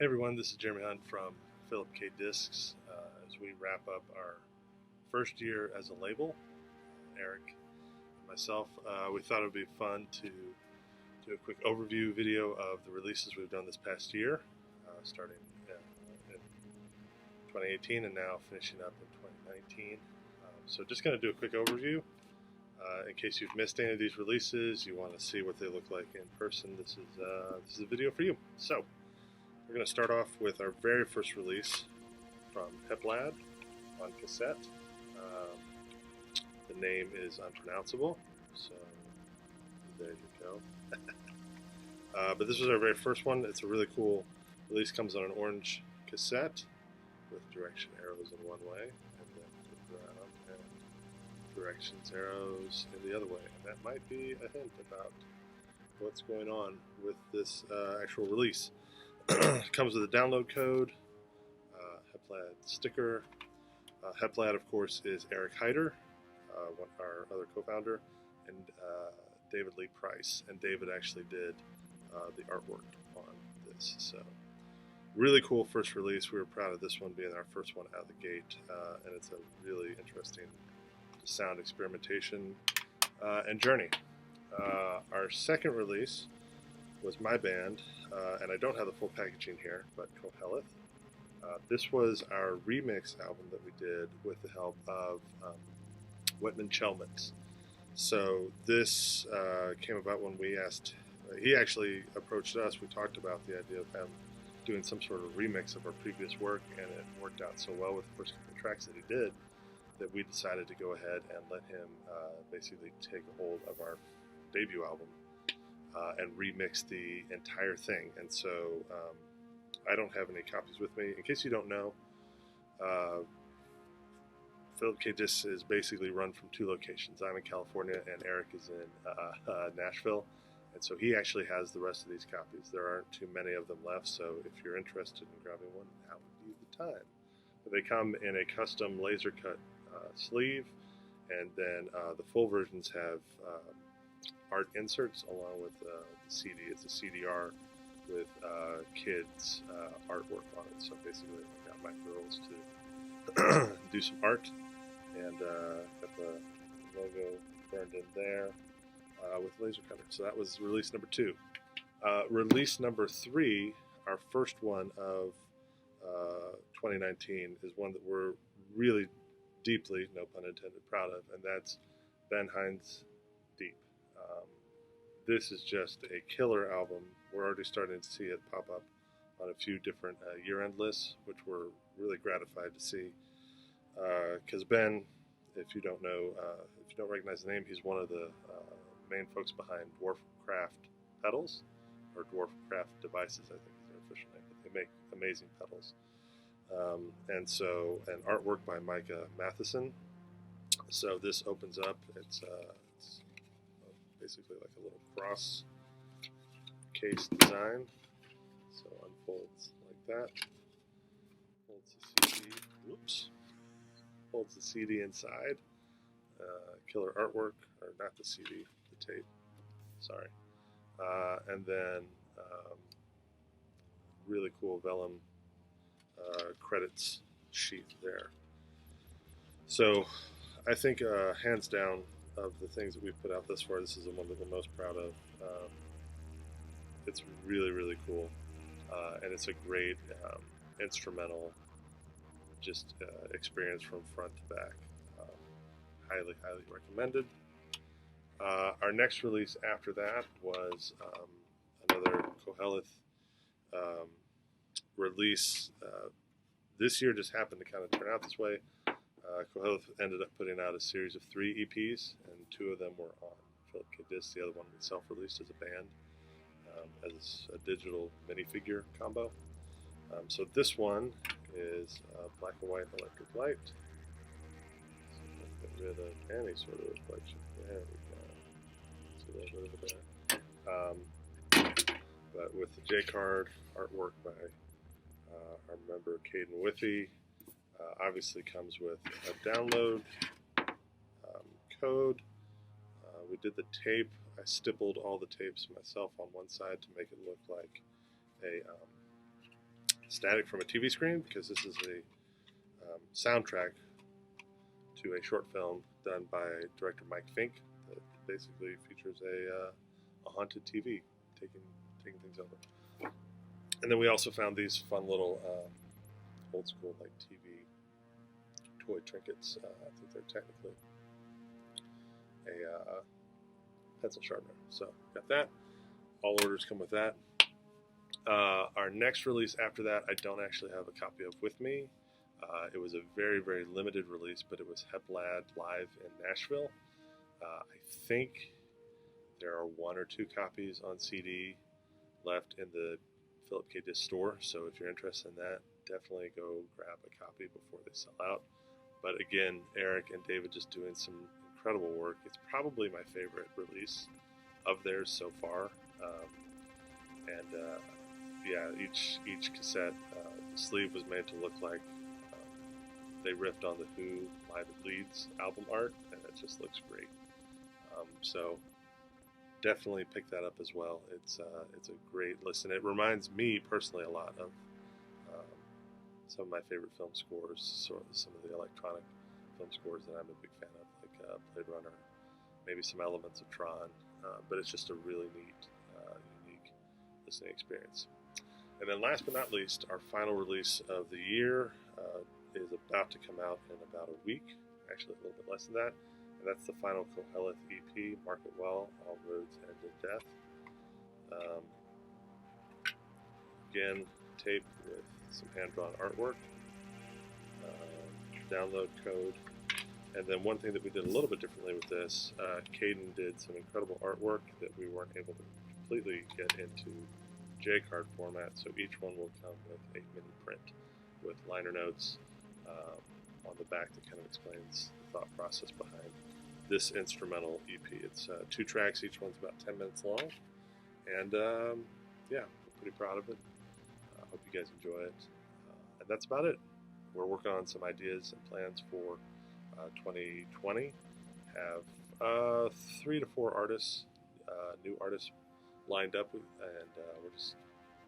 Hey everyone, this is Jeremy Hunt from Philip K. Discs. As we wrap up our first year as a label, Eric and myself, we thought it would be fun to do a quick overview video of the releases we've done this past year, starting in 2018 and now finishing up in 2019. So just going to do a quick overview. In case you've missed any of these releases, you want to see what they look like in person, this is a video for you. So we're going to start off with our very first release from Heplad on cassette. The name is unpronounceable, so there you go. But this was our very first one. It's a really cool release. Comes on an orange cassette with direction arrows in one way, and then flip around and directions arrows in the other way. And that might be a hint about what's going on with this actual release. Comes with a download code, Heplad sticker. Heplad, of course, is Eric Heider, our other co-founder, and David Lee Price. And David actually did the artwork on this. So really cool first release. We were proud of this one being our first one out of the gate, and it's a really interesting sound experimentation and journey. Our second release was my band, and I don't have the full packaging here, but Koheleth. This was our remix album that we did with the help of Whitman Chelmans. So this came about when we asked, he actually approached us. We talked about the idea of him doing some sort of remix of our previous work, and it worked out so well with the first couple of tracks that he did that we decided to go ahead and let him basically take a hold of our debut album and remix the entire thing. And so I don't have any copies with me. In case you don't know, Philip K. Discs is basically run from two locations. I'm in California and Eric is in Nashville. And so he actually has the rest of these copies. There aren't too many of them left, so if you're interested in grabbing one, now would be the time. But they come in a custom laser cut sleeve, and then the full versions have art inserts along with the CD. It's a CDR with kids' artwork on it. So basically, I got my girls to do some art, and got the logo burned in there with laser cutter. So that was release number 2. Release number 3, our first one of 2019, is one that we're really deeply, no pun intended, proud of, and that's Ben Hind's Deep. This is just a killer album. We're already starting to see it pop up on a few different year-end lists, which we're really gratified to see. Because Ben, if you don't know, if you don't recognize the name, he's one of the main folks behind Dwarfcraft pedals, or Dwarfcraft devices, I think is their official name. But they make amazing pedals. And artwork by Micah Matheson. So this opens up. It's basically like a little cross case design. So unfolds like that. Holds the CD. Whoops. Holds the CD inside. Killer artwork, or not the CD, the tape. Sorry. And then really cool vellum credits sheet there. So I think hands down of the things that we've put out thus far, this is the one that we're most proud of. It's really, really cool, and it's a great instrumental just experience from front to back. Highly, highly recommended. Our next release after that was another Koheleth release. This year just happened to kind of turn out this way. Koheleth ended up putting out a series of 3 EPs, and 2 of them were on Philip K. Discs. The other one we self-released as a band, as a digital minifigure combo. So this one is black and white electric light. So get rid of any sort of reflection. There we go. It's a little bit of that. But with the J-card artwork by our member Caden Withy. Obviously comes with a download code. We did the tape. I stippled all the tapes myself on one side to make it look like static from a TV screen, because this is a soundtrack to a short film done by director Mike Fink that basically features a haunted TV taking things over. And then we also found these fun little old school like TV toy trinkets. I think they're technically a pencil sharpener. So got that. All orders come with that. Our next release after that, I don't actually have a copy of with me. It was a very, very limited release, but it was HepLad live in Nashville. I think there are 1 or 2 copies on CD left in the Philip K. Dick store, so if you're interested in that, definitely go grab a copy before they sell out. But again, Eric and David just doing some incredible work. It's probably my favorite release of theirs so far. Yeah, each cassette, the sleeve was made to look like they riffed on the Who Live at Leeds album art, and it just looks great. So definitely pick that up as well. It's a great listen. It reminds me personally a lot of some of my favorite film scores, sort of some of the electronic film scores that I'm a big fan of, like Blade Runner, maybe some elements of Tron, but it's just a really neat, unique listening experience. And then last but not least, our final release of the year is about to come out in about a week, actually a little bit less than that, and that's the final Koheleth EP, Mark It Well, All Roads End in Death. Again, tape with some hand-drawn artwork, download code, and then one thing that we did a little bit differently with this, Caden did some incredible artwork that we weren't able to completely get into J-card format, so each one will come with a mini print with liner notes on the back that kind of explains the thought process behind this instrumental EP. It's 2 tracks, each one's about 10 minutes long, and yeah, we're pretty proud of it. I hope you guys enjoy it, and that's about it. We're working on some ideas and plans for 2020. Have 3 to 4 artists, new artists lined up, and we're just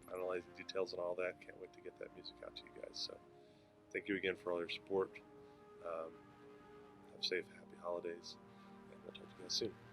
finalizing details and all that. Can't wait to get that music out to you guys. So thank you again for all your support. Have safe, happy holidays, and we'll talk to you guys soon.